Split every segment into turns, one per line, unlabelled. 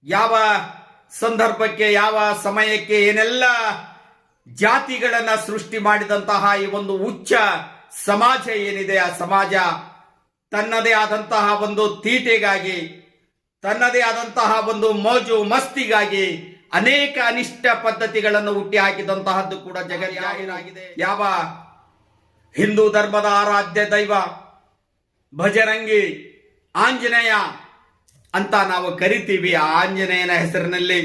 ಯಾವ ಸಂದರ್ಭಕ್ಕೆ ಯಾವ ಸಮಯಕ್ಕೆ ಏನೆಲ್ಲ ಜಾತಿಗಳನ್ನ ಸೃಷ್ಟಿ ಮಾಡಿದಂತಹ ಈ ಒಂದು ಉಚ್ಚ ಸಮಾಜ ಏನಿದೆ, ಆ ಸಮಾಜ ತನ್ನದೇ ಆದಂತಹ ಒಂದು ತೀಟೆಗಾಗಿ, ತನ್ನದೇ ಆದಂತಹ ಒಂದು ಮೋಜು ಮಸ್ತಿಗಾಗಿ ಅನೇಕ ಅನಿಷ್ಟ ಪದ್ಧತಿಗಳನ್ನು ಹುಟ್ಟಿ ಹಾಕಿದಂತಹದ್ದು ಕೂಡ ಜಗತ್ತಿನಾಗಿದೆ. ಯಾವ ಹಿಂದೂ ಧರ್ಮದ ಆರಾಧ್ಯ ದೈವ ಭಜರಂಗಿ ಆಂಜನೇಯ ಅಂತ ನಾವು ಕರಿತೀವಿ, ಆ ಆಂಜನೇಯನ ಹೆಸರಿನಲ್ಲಿ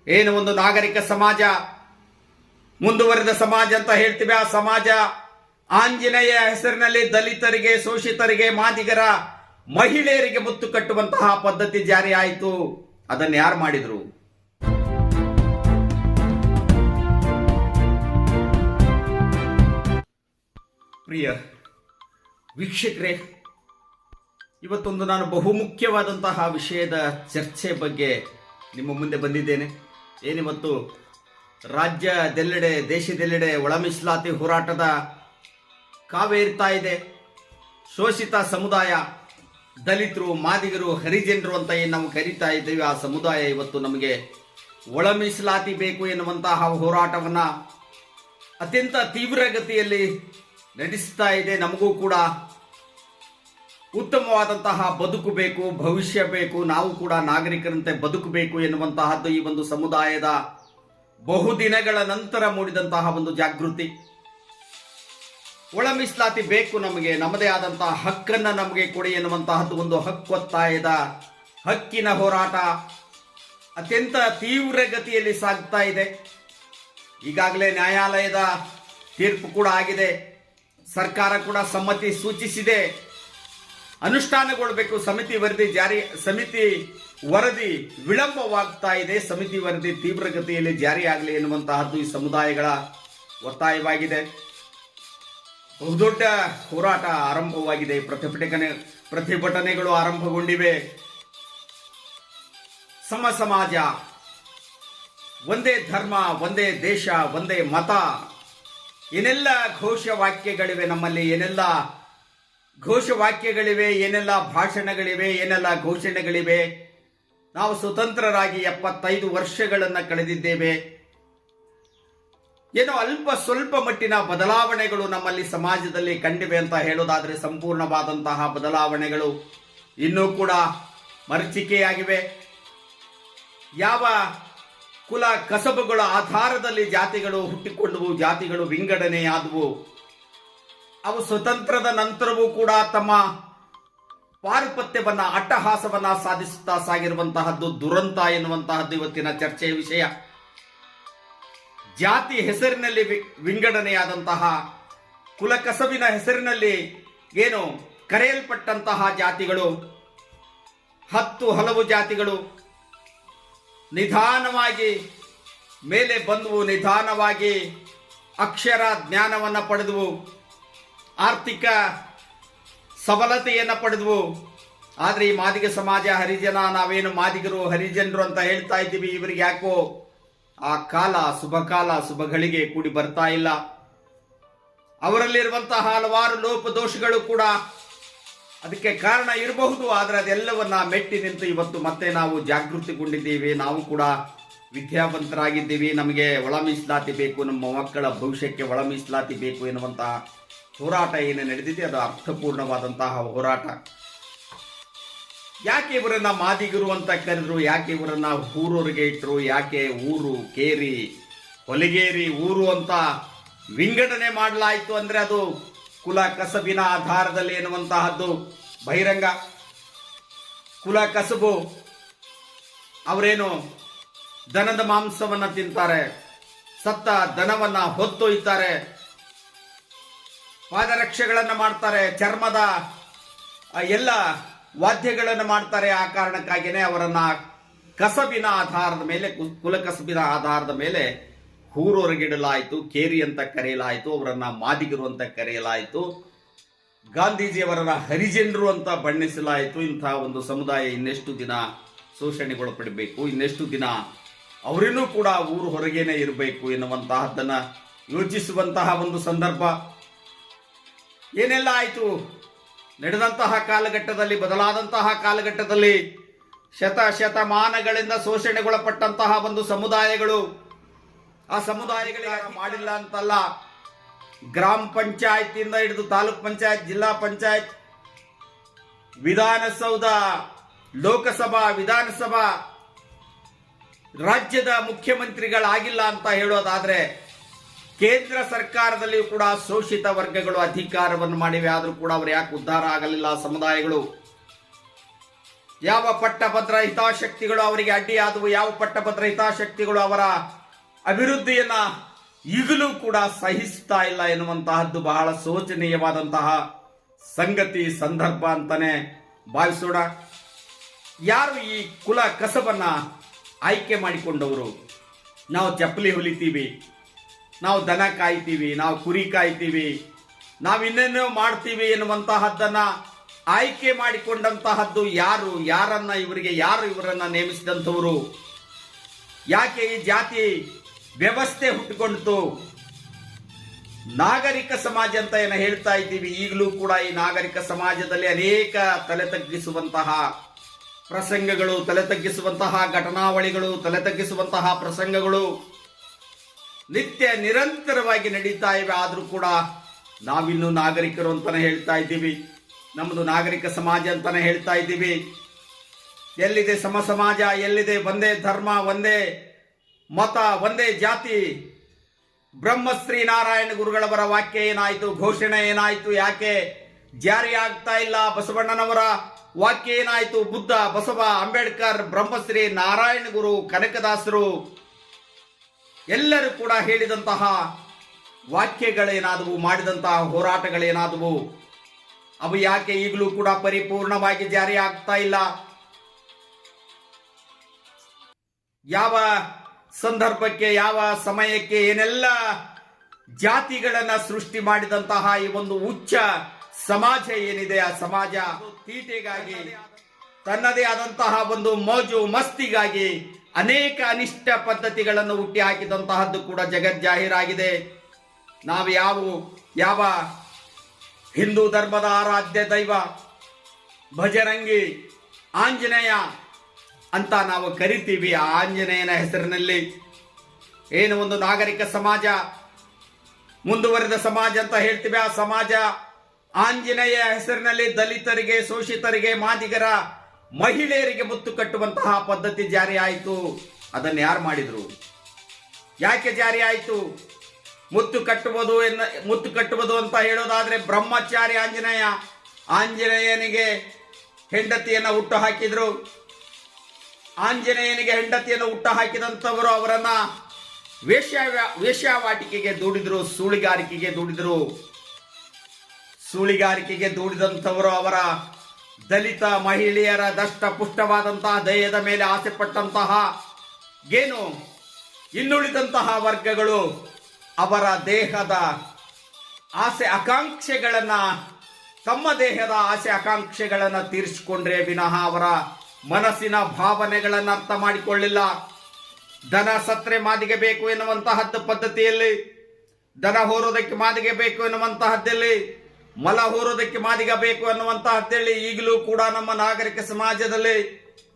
ಏನು ಒಂದು ನಾಗರಿಕ ಸಮಾಜ, ಮುಂದುವರೆದ ಸಮಾಜ ಅಂತ ಹೇಳ್ತೀವಿ, ಆ ಸಮಾಜ ಆಂಜನೇಯ ಹೆಸರಿನಲ್ಲಿ ದಲಿತರಿಗೆ, ಶೋಷಿತರಿಗೆ, ಮಾದಿಗರ, ಮಹಿಳೆಯರಿಗೆ ಮುತ್ತು ಕಟ್ಟುವಂತಹ ಪದ್ಧತಿ ಜಾರಿ ಆಯಿತು. ಅದನ್ನು ಯಾರು ಮಾಡಿದ್ರು? ಪ್ರಿಯ ವೀಕ್ಷಕರೇ, ಇವತ್ತೊಂದು ನಾನು ಬಹುಮುಖ್ಯವಾದಂತಹ ವಿಷಯದ ಚರ್ಚೆ ಬಗ್ಗೆ ನಿಮ್ಮ ಮುಂದೆ ಬಂದಿದ್ದೇನೆ. ಏನಿವತ್ತು ರಾಜ್ಯದೆಲ್ಲೆಡೆ, ದೇಶದೆಲ್ಲೆಡೆ ಒಳ ಮೀಸಲಾತಿ ಹೋರಾಟದ ಕಾವೇರ್ತಾ ಇದೆ. ಶೋಷಿತ ಸಮುದಾಯ, ದಲಿತರು, ಮಾದಿಗರು, ಹರಿಜನರು ಅಂತ ಏನು ನಾವು ಕರೀತಾ ಇದ್ದೀವಿ, ಆ ಸಮುದಾಯ ಇವತ್ತು ನಮಗೆ ಒಳ ಮೀಸಲಾತಿ ಬೇಕು ಎನ್ನುವಂತಹ ಹೋರಾಟವನ್ನ ಅತ್ಯಂತ ತೀವ್ರಗತಿಯಲ್ಲಿ ನಡೆಸ್ತಾ ಇದೆ. ನಮಗೂ ಕೂಡ ಉತ್ತಮವಾದಂತಹ ಬದುಕು ಬೇಕು, ಭವಿಷ್ಯ ಬೇಕು, ನಾವು ಕೂಡ ನಾಗರಿಕರಂತೆ ಬದುಕಬೇಕು ಎನ್ನುವಂತಹದ್ದು ಈ ಒಂದು ಸಮುದಾಯದ ಬಹುದಿನಗಳ ನಂತರ ಮೂಡಿದಂತಹ ಒಂದು ಜಾಗೃತಿ. ಒಳ ಮೀಸಲಾತಿ ಬೇಕು, ನಮಗೆ ನಮ್ಮದೇ ಆದಂತಹ ಹಕ್ಕನ್ನ ನಮಗೆ ಕೊಡಿ ಎನ್ನುವಂತಹದ್ದು ಒಂದು ಹಕ್ಕೊತ್ತಾಯದ ಹಕ್ಕಿನ ಹೋರಾಟ ಅತ್ಯಂತ ತೀವ್ರಗತಿಯಲ್ಲಿ ಸಾಗ್ತಾ ಇದೆ. ಈಗಾಗಲೇ ನ್ಯಾಯಾಲಯದ ತೀರ್ಪು ಕೂಡ ಆಗಿದೆ, ಸರ್ಕಾರ ಕೂಡ ಸಮ್ಮತಿ ಸೂಚಿಸಿದೆ, ಅನುಷ್ಠಾನಗೊಳ್ಳಬೇಕು. ಸಮಿತಿ ವರದಿ ವಿಳಂಬವಾಗ್ತಾ ಇದೆ, ಸಮಿತಿ ವರದಿ ತೀವ್ರಗತಿಯಲ್ಲಿ ಜಾರಿಯಾಗಲಿ ಎನ್ನುವಂತಹದ್ದು ಈ ಸಮುದಾಯಗಳ ಒತ್ತಾಯವಾಗಿದೆ. ಬಹುದೊಡ್ಡ ಹೋರಾಟ ಆರಂಭವಾಗಿದೆ, ಪ್ರತಿಭಟನೆಗಳು ಆರಂಭಗೊಂಡಿವೆ. ಸಮಾಜ, ಒಂದೇ ಧರ್ಮ, ಒಂದೇ ದೇಶ, ಒಂದೇ ಮತ, ಏನೆಲ್ಲ ಘೋಷವಾಕ್ಯಗಳಿವೆ ನಮ್ಮಲ್ಲಿ, ಏನೆಲ್ಲ ಘೋಷವಾಕ್ಯಗಳಿವೆ, ಏನೆಲ್ಲ ಭಾಷಣಗಳಿವೆ, ಏನೆಲ್ಲ ಘೋಷಣೆಗಳಿವೆ. ನಾವು ಸ್ವತಂತ್ರರಾಗಿ 75 ವರ್ಷಗಳನ್ನು ಕಳೆದಿದ್ದೇವೆ. ಏನೋ ಅಲ್ಪ ಸ್ವಲ್ಪ ಮಟ್ಟಿನ ಬದಲಾವಣೆಗಳು ನಮ್ಮಲ್ಲಿ ಸಮಾಜದಲ್ಲಿ ಕಂಡಿವೆ ಅಂತ ಹೇಳೋದಾದ್ರೆ ಸಂಪೂರ್ಣವಾದಂತಹ ಬದಲಾವಣೆಗಳು ಇನ್ನೂ ಕೂಡ ಮರೀಚಿಕೆಯಾಗಿವೆ. ಯಾವ ಕುಲ ಕಸಬುಗಳ ಆಧಾರದಲ್ಲಿ ಜಾತಿಗಳು ಹುಟ್ಟಿಕೊಂಡವು, ಜಾತಿಗಳು ವಿಂಗಡಣೆಯಾದವು, ಅವು ಸ್ವತಂತ್ರದ ನಂತರವೂ ಕೂಡ ತಮ್ಮ ಪಾರುಪತ್ಯವನ್ನ, ಅಟ್ಟಹಾಸವನ್ನ ಸಾಧಿಸುತ್ತಾ ಸಾಗಿರುವಂತಹದ್ದು ದುರಂತ ಎನ್ನುವಂತಹದ್ದು ಇವತ್ತಿನ ಚರ್ಚೆಯ ವಿಷಯ. ಜಾತಿ ಹೆಸರಿನಲ್ಲಿ ವಿಂಗಡಣೆಯಾದಂತಹ, ಕುಲ ಕಸಬಿನ ಹೆಸರಿನಲ್ಲಿ ಏನು ಕರೆಯಲ್ಪಟ್ಟಂತಹ ಜಾತಿಗಳು, ಹಲವು ಜಾತಿಗಳು ನಿಧಾನವಾಗಿ ಮೇಲೆ ಬಂದವು, ನಿಧಾನವಾಗಿ ಅಕ್ಷರ ಜ್ಞಾನವನ್ನು ಪಡೆದವು, ಆರ್ಥಿಕ ಸಬಲತೆಯನ್ನು ಪಡೆದವು. ಆದರೆ ಈ ಮಾದಿಗ ಸಮಾಜ, ಹರಿಜನ, ನಾವೇನು ಮಾದಿಗರು ಹರಿಜನರು ಅಂತ ಹೇಳ್ತಾ ಇದ್ದೀವಿ, ಇವರಿಗೆ ಯಾಕೋ ಆ ಕಾಲ, ಶುಭ ಗಳಿಗೆ ಕೂಡಿ ಬರ್ತಾ ಇಲ್ಲ. ಅವರಲ್ಲಿರುವಂತಹ ಹಲವಾರು ಲೋಪದೋಷಗಳು ಕೂಡ ಅದಕ್ಕೆ ಕಾರಣ ಇರಬಹುದು. ಆದರೆ ಅದೆಲ್ಲವನ್ನ ಮೆಟ್ಟಿ ನಿಂತು ಇವತ್ತು ಮತ್ತೆ ನಾವು ಜಾಗೃತಿಗೊಂಡಿದ್ದೀವಿ, ನಾವು ಕೂಡ ವಿದ್ಯಾವಂತರಾಗಿದ್ದೀವಿ. ನಮಗೆ ಒಳ ಮೀಸಲಾತಿ ಬೇಕು, ನಮ್ಮ ಮಕ್ಕಳ ಭವಿಷ್ಯಕ್ಕೆ ಒಳ ಮೀಸಲಾತಿ ಬೇಕು ಎನ್ನುವಂತಹ ಹೋರಾಟ ಏನು ನಡೆದಿದೆ ಅದು ಅರ್ಥಪೂರ್ಣವಾದಂತಹ ಹೋರಾಟ. ಯಾಕೆ ಇವರನ್ನ ಮಾದಿಗರು ಅಂತ ಕರೆದ್ರು, ಯಾಕೆ ಇವರನ್ನ ಊರೂರಿಗೆ ಇಟ್ಟರು, ಯಾಕೆ ಊರು, ಕೇರಿ, ಹೊಲಗೇರಿ, ಊರು ಅಂತ ವಿಂಗಡಣೆ ಮಾಡಲಾಯಿತು ಅಂದ್ರೆ ಅದು ಕುಲ ಕಸಬಿನ ಆಧಾರದಲ್ಲಿ ಎನ್ನುವಂತಹದ್ದು ಬಹಿರಂಗ. ಕುಲ ಕಸಬು, ಅವರೇನು ದನದ ಮಾಂಸವನ್ನ ತಿಂತಾರೆ, ಸತ್ತ ದನವನ್ನ ಹೊತ್ತೊಯ್ತಾರೆ, ಪಾದರಕ್ಷೆಗಳನ್ನು ಮಾಡ್ತಾರೆ, ಚರ್ಮದ ಎಲ್ಲ ವಾದ್ಯಗಳನ್ನು ಮಾಡ್ತಾರೆ. ಆ ಕಾರಣಕ್ಕಾಗಿಯೇ ಅವರನ್ನ ಕಸಬಿನ ಆಧಾರದ ಮೇಲೆ, ಕುಲ ಕಸಬಿನ ಆಧಾರದ ಮೇಲೆ ಊರೊರಗಿಡಲಾಯಿತು, ಕೇರಿ ಅಂತ ಕರೆಯಲಾಯಿತು, ಅವರನ್ನ ಮಾದಿಗರು ಅಂತ ಕರೆಯಲಾಯಿತು, ಗಾಂಧೀಜಿಯವರನ್ನ ಹರಿಜನರು ಅಂತ ಬಣ್ಣಿಸಲಾಯಿತು. ಇಂತಹ ಒಂದು ಸಮುದಾಯ ಇನ್ನೆಷ್ಟು ದಿನ ಶೋಷಣೆಗೊಳಪಡಬೇಕು, ಇನ್ನೆಷ್ಟು ದಿನ ಅವರಿನ್ನೂ ಕೂಡ ಊರು ಹೊರಗೇನೆ ಇರಬೇಕು ಎನ್ನುವಂತಹದ್ದನ್ನ ಯೋಚಿಸುವಂತಹ ಒಂದು ಸಂದರ್ಭ. ಏನೆಲ್ಲ ಆಯಿತು ನಡೆದಂತಹ ಕಾಲಘಟ್ಟದಲ್ಲಿ, ಬದಲಾದಂತಹ ಕಾಲಘಟ್ಟದಲ್ಲಿ ಶತಮಾನಗಳಿಂದ ಶೋಷಣೆಗೊಳಪಟ್ಟಂತಹ ಒಂದು ಸಮುದಾಯಗಳು, ಆ ಸಮುದಾಯಗಳಿಗೆ ಮಾಡಿಲ್ಲ ಅಂತಲ್ಲ, ಗ್ರಾಮ ಪಂಚಾಯತಿಯಿಂದ ಹಿಡಿದು ತಾಲೂಕ್ ಪಂಚಾಯತ್, ಜಿಲ್ಲಾ ಪಂಚಾಯತ್, ವಿಧಾನಸೌಧ, ಲೋಕಸಭಾ, ವಿಧಾನಸಭಾ, ರಾಜ್ಯದ ಮುಖ್ಯಮಂತ್ರಿಗಳಾಗಿಲ್ಲ ಅಂತ ಹೇಳೋದಾದ್ರೆ, ಕೇಂದ್ರ ಸರ್ಕಾರದಲ್ಲಿಯೂ ಕೂಡ ಶೋಷಿತ ವರ್ಗಗಳು ಅಧಿಕಾರವನ್ನು ಮಾಡಿವೆ. ಆದರೂ ಕೂಡ ಅವರು ಯಾಕೆ ಉದ್ಧಾರ ಆಗಲಿಲ್ಲ? ಸಮುದಾಯಗಳು ಯಾವ ಪಟ್ಟಭದ್ರ ಹಿತಾಸಕ್ತಿಗಳು ಅವರಿಗೆ ಅಡ್ಡಿಯಾದವು? ಯಾವ ಪಟ್ಟಭದ್ರ ಹಿತಾಸಕ್ತಿಗಳು ಅವರ ಅಭಿವೃದ್ಧಿಯನ್ನ ಈಗಲೂ ಕೂಡ ಸಹಿಸ್ತಾ ಇಲ್ಲ ಎನ್ನುವಂತಹದ್ದು ಬಹಳ ಶೋಚನೀಯವಾದಂತಹ ಸಂಗತಿ, ಸಂದರ್ಭ ಅಂತಾನೆ ಭಾವಿಸೋಣ. ಯಾರು ಈ ಕುಲ ಕಸಬನ್ನ ಆಯ್ಕೆ ಮಾಡಿಕೊಂಡವರು? ನಾವು ಚಪ್ಪಲಿ ಹೊಲಿತೀವಿ, ನಾವು ದನ ಕಾಯ್ತೀವಿ, ನಾವು ಕುರಿ ಕಾಯ್ತೀವಿ, ನಾವು ಇನ್ನೇನೋ ಮಾಡ್ತೀವಿ ಎನ್ನುವಂತಹದ್ದನ್ನ ಆಯ್ಕೆ ಮಾಡಿಕೊಂಡಂತಹದ್ದು ಯಾರು? ಯಾರು ಇವರನ್ನ ನೇಮಿಸಿದಂಥವರು? ಯಾಕೆ ಈ ಜಾತಿ ವ್ಯವಸ್ಥೆ ಹುಟ್ಟುಕೊಂಡಿತು? ನಾಗರಿಕ ಸಮಾಜ ಅಂತ ಏನು ಹೇಳ್ತಾ ಇದ್ದೀವಿ, ಈಗಲೂ ಕೂಡ ಈ ನಾಗರಿಕ ಸಮಾಜದಲ್ಲಿ ಅನೇಕ ತಲೆ ತಗ್ಗಿಸುವಂತಹ ಪ್ರಸಂಗಗಳು, ತಲೆ ತಗ್ಗಿಸುವಂತಹ ಘಟನಾವಳಿಗಳು, ತಲೆ ತಗ್ಗಿಸುವಂತಹ ಪ್ರಸಂಗಗಳು ನಿತ್ಯ ನಿರಂತರವಾಗಿ ನಡೀತಾ ಇವೆ. ಆದರೂ ಕೂಡ ನಾವಿನ್ನೂ ನಾಗರಿಕರು ಅಂತಾನೆ ಹೇಳ್ತಾ ಇದ್ದೀವಿ, ನಮ್ಮದು ನಾಗರಿಕ ಸಮಾಜ ಅಂತಾನೆ ಹೇಳ್ತಾ ಇದ್ದೀವಿ. ಎಲ್ಲಿದೆ ಸಮ ಸಮಾಜ? ಎಲ್ಲಿದೆ ಒಂದೇ ಧರ್ಮ, ಒಂದೇ ಮತ, ಒಂದೇ ಜಾತಿ? ಬ್ರಹ್ಮಶ್ರೀ ನಾರಾಯಣ ಗುರುಗಳವರ ವಾಕ್ಯ ಏನಾಯಿತು? ಘೋಷಣೆ ಏನಾಯಿತು? ಯಾಕೆ ಜಾರಿ ಆಗ್ತಾ ಇಲ್ಲ? ಬಸವಣ್ಣನವರ ವಾಕ್ಯ ಏನಾಯಿತು? ಬುದ್ಧ, ಬಸವ, ಅಂಬೇಡ್ಕರ್, ಬ್ರಹ್ಮಶ್ರೀ ನಾರಾಯಣ ಗುರು, ಕನಕದಾಸರು ಎಲ್ಲರೂ ಕೂಡ ಹೇಳಿದಂತಹ ವಾಕ್ಯಗಳೇನಾದವು? ಮಾಡಿದಂತಹ ಹೋರಾಟಗಳೇನಾದವು? ಅವು ಯಾಕೆ ಈಗಲೂ ಕೂಡ ಪರಿಪೂರ್ಣವಾಗಿ ಜಾರಿ ಆಗ್ತಾ ಇಲ್ಲ? ಯಾವ ಸಂದರ್ಭಕ್ಕೆ, ಯಾವ ಸಮಯಕ್ಕೆ ಏನೆಲ್ಲ ಜಾತಿಗಳನ್ನ ಸೃಷ್ಟಿ ಮಾಡಿದಂತಹ ಈ ಒಂದು ಉಚ್ಚ ಸಮಾಜ ಏನಿದೆ, ಆ ಸಮಾಜ ತೀಟೆಗಾಗಿ, ತನ್ನದೇ ಆದಂತಹ ಒಂದು ಮೋಜು ಮಸ್ತಿಗಾಗಿ ಅನೇಕ ಅನಿಷ್ಟ ಪದ್ಧತಿಗಳನ್ನು ಹುಟ್ಟಿ ಹಾಕಿದಂತಹದ್ದು ಕೂಡ ಜಗಜ್ಜಾಹೀರಾಗಿದೆ. ನಾವು ಯಾವ ಹಿಂದೂ ಧರ್ಮದ ಆರಾಧ್ಯ ದೈವ ಭಜರಂಗಿ ಆಂಜನೇಯ ಅಂತ ನಾವು ಕರಿತೀವಿ, ಆ ಆಂಜನೇಯನ ಹೆಸರಿನಲ್ಲಿ ಏನು ಒಂದು ನಾಗರಿಕ ಸಮಾಜ, ಮುಂದುವರೆದ ಸಮಾಜ ಅಂತ ಹೇಳ್ತೀವಿ, ಆ ಸಮಾಜ ಆಂಜನೇಯ ಹೆಸರಿನಲ್ಲಿ ದಲಿತರಿಗೆ, ಶೋಷಿತರಿಗೆ, ಮಾದಿಗರ, ಮಹಿಳೆಯರಿಗೆ ಮುತ್ತು ಕಟ್ಟುವಂತಹ ಪದ್ಧತಿ ಜಾರಿ ಆಯಿತು. ಅದನ್ನು ಯಾರು ಮಾಡಿದ್ರು? ಯಾಕೆ ಜಾರಿ ಆಯಿತು? ಮುತ್ತು ಕಟ್ಟುವುದು ಅಂತ ಹೇಳೋದಾದ್ರೆ ಬ್ರಹ್ಮಚಾರಿ ಆಂಜನೇಯನಿಗೆ ಹೆಂಡತಿಯನ್ನು ಹುಟ್ಟು ಹಾಕಿದ್ರು. ಆಂಜನೇಯನಿಗೆ ಹೆಂಡತಿಯನ್ನು ಹುಟ್ಟು ಹಾಕಿದಂಥವರು ಅವರನ್ನ ವೇಶ್ಯಾವಾಟಿಕೆಗೆ ದೂಡಿದ್ರು, ಸುಳಿಗಾರಿಕೆಗೆ ದೂಡಿದಂಥವರು ಅವರ ದಲಿತ ಮಹಿಳೆಯರ ದಷ್ಟ ಪುಷ್ಟವಾದಂತಹ ದೇಹದ ಮೇಲೆ ಆಸೆ ಪಟ್ಟಂತಹ ಏನು ಇನ್ನುಳಿದಂತಹ ವರ್ಗಗಳು ಅವರ ದೇಹದ ಆಸೆ ಆಕಾಂಕ್ಷೆಗಳನ್ನ, ತಮ್ಮ ದೇಹದ ಆಸೆ ಆಕಾಂಕ್ಷೆಗಳನ್ನ ತೀರಿಸಿಕೊಂಡ್ರೆ ವಿನಃ ಅವರ ಮನಸ್ಸಿನ ಭಾವನೆಗಳನ್ನು ಅರ್ಥ ಮಾಡಿಕೊಳ್ಳಿಲ್ಲ. ದನ ಸತ್ರೆ ಮಾದಿಗೆ ಬೇಕು ಎನ್ನುವಂತಹದ್ದು ಪದ್ಧತಿಯಲ್ಲಿ, ದನ ಹೋರೋದಕ್ಕೆ ಮಾದಿಗೆ ಬೇಕು ಎನ್ನುವಂತಹದ್ದಲ್ಲಿ, ಮಲ ಹೋರೋದಕ್ಕೆ ಮಾದಿಗೆ ಬೇಕು ಅನ್ನುವಂತಹದ್ದಲ್ಲಿ ಈಗಲೂ ಕೂಡ ನಮ್ಮ ನಾಗರಿಕ ಸಮಾಜದಲ್ಲಿ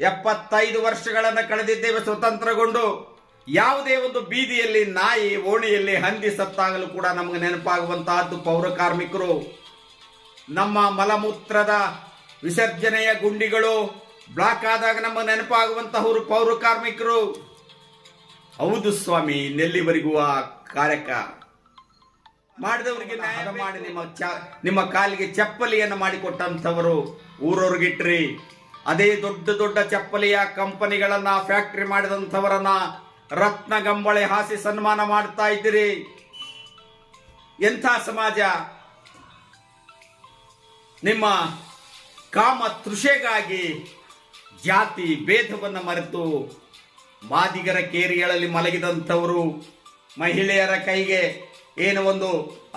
75 ವರ್ಷಗಳನ್ನು ಕಳೆದಿದ್ದೇವೆ ಸ್ವತಂತ್ರಗೊಂಡು. ಯಾವುದೇ ಒಂದು ಬೀದಿಯಲ್ಲಿ ನಾಯಿ, ಓಣಿಯಲ್ಲಿ ಹಂದಿ ಸತ್ತಾಗಲೂ ಕೂಡ ನಮಗೆ ನೆನಪಾಗುವಂತಹದ್ದು ಪೌರ ಕಾರ್ಮಿಕರು. ನಮ್ಮ ಮಲಮೂತ್ರದ ವಿಸರ್ಜನೆಯ ಗುಂಡಿಗಳು ಬ್ಲಾಕ್ ಆದಾಗ ನಮಗೆ ನೆನಪಾಗುವಂತಹವರು ಪೌರ ಕಾರ್ಮಿಕರು. ಹೌದು ಸ್ವಾಮಿ, ಇನ್ನೆಲ್ಲಿವರೆಗೂ ಆ ಕಾರ್ಯಕ ಮಾಡಿದವರಿಗೆ ನ್ಯಾಯ ಮಾಡಿ ನಿಮ್ಮ ಕಾಲಿಗೆ ಚಪ್ಪಲಿಯನ್ನು ಮಾಡಿಕೊಟ್ಟಂಥವರು ಊರವ್ರಿಗಿಟ್ರಿ. ಅದೇ ದೊಡ್ಡ ದೊಡ್ಡ ಚಪ್ಪಲಿಯ ಕಂಪನಿಗಳನ್ನ, ಫ್ಯಾಕ್ಟರಿ ಮಾಡಿದಂಥವರನ್ನ ರತ್ನ ಗಂಬಳೆ ಹಾಸಿ ಸನ್ಮಾನ ಮಾಡ್ತಾ ಇದ್ದೀರಿ. ಎಂಥ ಸಮಾಜ! ನಿಮ್ಮ ಕಾಮ ತೃಷೆಗಾಗಿ ಜಾತಿ ಭೇದವನ್ನು ಮರೆತು ಮಾದಿಗರ ಕೇರಿಗಳಲ್ಲಿ ಮಲಗಿದಂಥವರು, ಮಹಿಳೆಯರ ಕೈಗೆ ಏನು ಒಂದು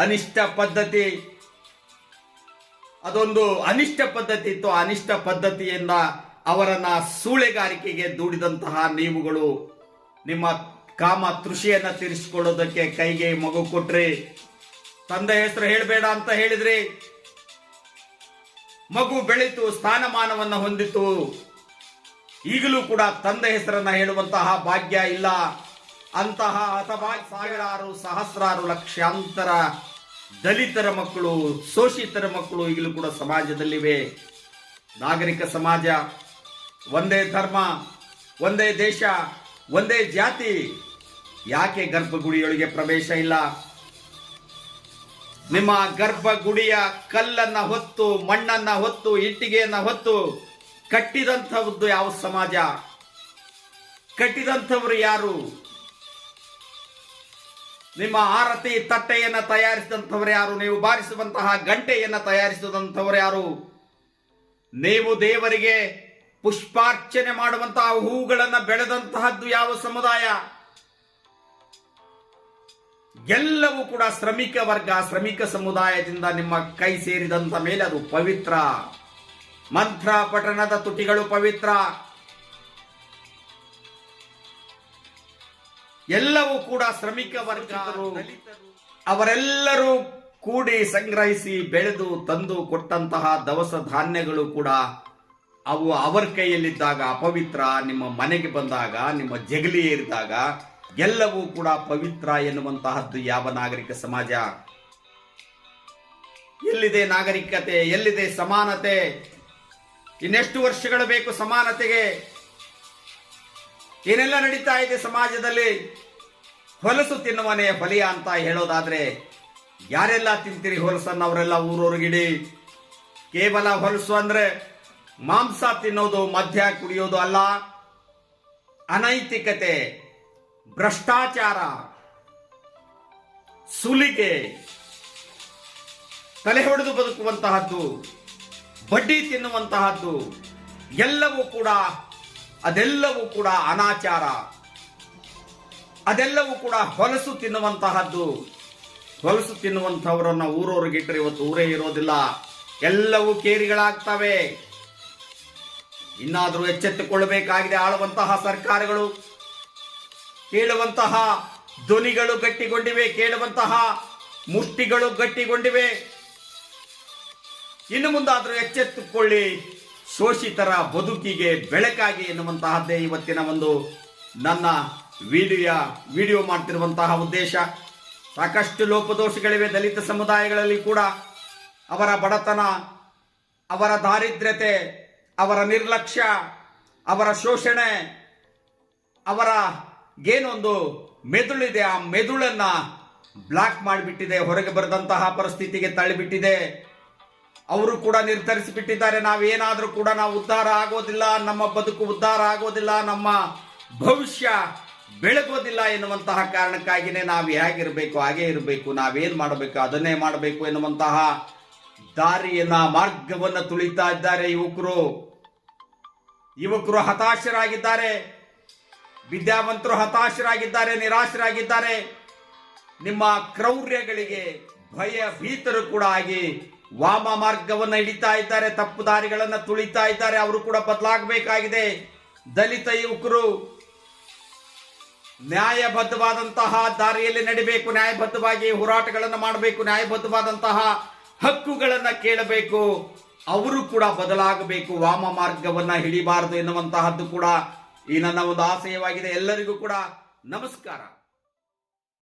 ಅನಿಷ್ಟ ಪದ್ಧತಿ, ಅದೊಂದು ಅನಿಷ್ಟ ಪದ್ಧತಿ ಇತ್ತು. ಅನಿಷ್ಟ ಪದ್ಧತಿಯಿಂದ ಅವರನ್ನ ಸೂಳೆಗಾರಿಕೆಗೆ ದೂಡಿದಂತಹ ನೀವುಗಳು ನಿಮ್ಮ ಕಾಮ ತೃಷಿಯನ್ನ ತೀರಿಸಿಕೊಳ್ಳೋದಕ್ಕೆ ಕೈಗೆ ಮಗು ಕೊಟ್ರಿ. ತಂದೆ ಹೆಸರು ಹೇಳಬೇಡ ಅಂತ ಹೇಳಿದ್ರಿ. ಮಗು ಬೆಳೀತು, ಸ್ಥಾನಮಾನವನ್ನು ಹೊಂದಿತು. ಈಗಲೂ ಕೂಡ ತಂದೆ ಹೆಸರನ್ನ ಹೇಳುವಂತಹ ಭಾಗ್ಯ ಇಲ್ಲ. ಅಂತಹ ಅಥವಾ ಸಾವಿರಾರು ಸಹಸ್ರಾರು ಲಕ್ಷಾಂತರ ದಲಿತರ ಮಕ್ಕಳು, ಶೋಷಿತರ ಮಕ್ಕಳು ಈಗಲೂ ಕೂಡ ಸಮಾಜದಲ್ಲಿವೆ. ನಾಗರಿಕ ಸಮಾಜ, ಒಂದೇ ಧರ್ಮ, ಒಂದೇ ದೇಶ, ಒಂದೇ ಜಾತಿ, ಯಾಕೆ ಗರ್ಭಗುಡಿಯೊಳಗೆ ಪ್ರವೇಶ ಇಲ್ಲ? ನಿಮ್ಮ ಗರ್ಭಗುಡಿಯ ಕಲ್ಲನ್ನ ಹೊತ್ತು, ಮಣ್ಣನ್ನ ಹೊತ್ತು, ಇಟ್ಟಿಗೆಯನ್ನ ಹೊತ್ತು ಕಟ್ಟಿದಂಥದ್ದು ಯಾವ ಸಮಾಜ? ಕಟ್ಟಿದಂಥವರು ಯಾರು? ನಿಮ್ಮ ಆರತಿ ತಟ್ಟೆಯನ್ನ ತಯಾರಿಸಿದಂಥವರು ಯಾರು? ನೀವು ಬಾರಿಸುವಂತಹ ಗಂಟೆಯನ್ನ ತಯಾರಿಸಿದಂಥವರು ಯಾರು? ನೀವು ದೇವರಿಗೆ ಪುಷ್ಪಾರ್ಚನೆ ಮಾಡುವಂತಹ ಹೂಗಳನ್ನು ಬೆಳೆದಂತಹದ್ದು ಯಾವ ಸಮುದಾಯ? ಎಲ್ಲವೂ ಕೂಡ ಶ್ರಮಿಕ ವರ್ಗ, ಶ್ರಮಿಕ ಸಮುದಾಯದಿಂದ ನಿಮ್ಮ ಕೈ ಸೇರಿದಂತ ಮೇಲೆ ಅದು ಪವಿತ್ರ. ಮಂತ್ರ ಪಠಣದ ತುಟಿಗಳು ಪವಿತ್ರ. ಎಲ್ಲವೂ ಕೂಡ ಶ್ರಮಿಕ ವರ್ಗ, ಅವರೆಲ್ಲರೂ ಕೂಡಿ ಸಂಗ್ರಹಿಸಿ ಬೆಳೆದು ತಂದು ಕೊಟ್ಟಂತಹ ದವಸ ಧಾನ್ಯಗಳು ಕೂಡ ಅವು ಅವರ ಕೈಯಲ್ಲಿದ್ದಾಗ ಅಪವಿತ್ರ. ನಿಮ್ಮ ಮನೆಗೆ ಬಂದಾಗ, ನಿಮ್ಮ ಜಗಲಿ ಏರಿದಾಗ ಎಲ್ಲವೂ ಕೂಡ ಪವಿತ್ರ ಎನ್ನುವಂತಹದ್ದು ಯಾವ ನಾಗರಿಕ ಸಮಾಜ? ಎಲ್ಲಿದೆ ನಾಗರಿಕತೆ? ಎಲ್ಲಿದೆ ಸಮಾನತೆ? ಇನ್ನೆಷ್ಟು ವರ್ಷಗಳು ಬೇಕು ಸಮಾನತೆಗೆ? ಏನೆಲ್ಲ ನಡೀತಾ ಇದೆ ಸಮಾಜದಲ್ಲಿ? ಹೊಲಸು ತಿನ್ನುವನೇ ಫಲಿಯ ಅಂತ ಹೇಳೋದಾದ್ರೆ ಯಾರೆಲ್ಲ ತಿಂತೀರಿ ಹೊಲಸನ್ನು? ಅವರೆಲ್ಲ ಊರೂರಿಗಿಡಿ. ಕೇವಲ ಹೊಲಸು ಅಂದ್ರೆ ಮಾಂಸ ತಿನ್ನೋದು, ಮದ್ಯ ಕುಡಿಯೋದು ಅಲ್ಲ. ಅನೈತಿಕತೆ, ಭ್ರಷ್ಟಾಚಾರ, ಸುಲಿಗೆ, ತಲೆ ಹೊಡೆದು ಬದುಕುವಂತಹದ್ದು, ಬಡ್ಡಿ ತಿನ್ನುವಂತಹದ್ದು ಅದೆಲ್ಲವೂ ಕೂಡ ಅನಾಚಾರ. ಅದೆಲ್ಲವೂ ಕೂಡ ಹೊಲಸು ತಿನ್ನುವಂತಹದ್ದು. ಹೊಲಸು ತಿನ್ನುವಂತಹವರನ್ನ ಊರವರಿಗಿಟ್ಟರೆ ಇವತ್ತು ಊರೇ ಇರೋದಿಲ್ಲ. ಎಲ್ಲವೂ ಕೇರಿಗಳಾಗ್ತವೆ. ಇನ್ನಾದರೂ ಎಚ್ಚೆತ್ತುಕೊಳ್ಳಬೇಕಾಗಿದೆ ಆಳುವಂತಹ ಸರ್ಕಾರಗಳು. ಕೇಳುವಂತಹ ಧ್ವನಿಗಳು ಗಟ್ಟಿಗೊಂಡಿವೆ, ಕೇಳುವಂತಹ ಮುಷ್ಟಿಗಳು ಗಟ್ಟಿಗೊಂಡಿವೆ. ಇನ್ನು ಮುಂದಾದರೂ ಎಚ್ಚೆತ್ತುಕೊಳ್ಳಿ. ಶೋಷಿತರ ಬದುಕಿಗೆ ಬೆಳಕಾಗಿ ಎನ್ನುವಂತಹದ್ದೇ ಇವತ್ತಿನ ಒಂದು ನನ್ನ ವಿಡಿಯೋ ಮಾಡ್ತಿರುವಂತಹ ಉದ್ದೇಶ. ಸಾಕಷ್ಟು ಲೋಪದೋಷಗಳಿವೆ ದಲಿತ ಸಮುದಾಯಗಳಲ್ಲಿ ಕೂಡ. ಅವರ ಬಡತನ, ಅವರ ದಾರಿದ್ರ್ಯತೆ, ಅವರ ನಿರ್ಲಕ್ಷ್ಯ, ಅವರ ಶೋಷಣೆ, ಅವರ ಏನೊಂದು ಮೆದುಳಿದೆ, ಆ ಮೆದುಳನ್ನ ಬ್ಲಾಕ್ ಮಾಡಿಬಿಟ್ಟಿದೆ, ಹೊರಗೆ ಬರೆದಂತಹ ಪರಿಸ್ಥಿತಿಗೆ ತಳ್ಳಿಬಿಟ್ಟಿದೆ. ಅವರು ಕೂಡ ನಿರ್ಧರಿಸಿಬಿಟ್ಟಿದ್ದಾರೆ, ನಾವೇನಾದ್ರೂ ಕೂಡ ನಾವು ಉದ್ಧಾರ ಆಗೋದಿಲ್ಲ, ನಮ್ಮ ಬದುಕು ಉದ್ಧಾರ ಆಗೋದಿಲ್ಲ, ನಮ್ಮ ಭವಿಷ್ಯ ಬೆಳಗೋದಿಲ್ಲ ಎನ್ನುವಂತಹ ಕಾರಣಕ್ಕಾಗಿನೇ ನಾವು ಹೇಗಿರಬೇಕು ಹಾಗೇ ಇರಬೇಕು, ನಾವೇನ್ ಮಾಡಬೇಕು ಅದನ್ನೇ ಮಾಡಬೇಕು ಎನ್ನುವಂತಹ ಮಾರ್ಗವನ್ನು ತುಳಿತಾ ಇದ್ದಾರೆ ಯುವಕರು ಹತಾಶರಾಗಿದ್ದಾರೆ. ವಿದ್ಯಾವಂತರು ಹತಾಶರಾಗಿದ್ದಾರೆ, ನಿರಾಶರಾಗಿದ್ದಾರೆ. ನಿಮ್ಮ ಕ್ರೌರ್ಯಗಳಿಗೆ ಭಯಭೀತರು ಕೂಡ ಆಗಿ ವಾಮ ಮಾರ್ಗವನ್ನು ಹಿಡಿತಾ ಇದ್ದಾರೆ, ತಪ್ಪು ದಾರಿಗಳನ್ನು ತುಳಿತಾ ಇದ್ದಾರೆ. ಅವರು ಕೂಡ ಬದಲಾಗಬೇಕಾಗಿದೆ. ದಲಿತ ಯುವಕರು ನ್ಯಾಯಬದ್ಧವಾದಂತಹ ದಾರಿಯಲ್ಲಿ ನಡಿಬೇಕು, ನ್ಯಾಯಬದ್ಧವಾಗಿ ಹೋರಾಟಗಳನ್ನು ಮಾಡಬೇಕು, ನ್ಯಾಯಬದ್ಧವಾದಂತಹ ಹಕ್ಕುಗಳನ್ನ ಕೇಳಬೇಕು. ಅವರು ಕೂಡ ಬದಲಾಗಬೇಕು, ವಾಮ ಮಾರ್ಗವನ್ನ ಹಿಡಿಬಾರದು ಎನ್ನುವಂತಹದ್ದು ಕೂಡ ಈ ನನ್ನ ಒಂದು ಆಶಯವಾಗಿದೆ. ಎಲ್ಲರಿಗೂ ಕೂಡ ನಮಸ್ಕಾರ.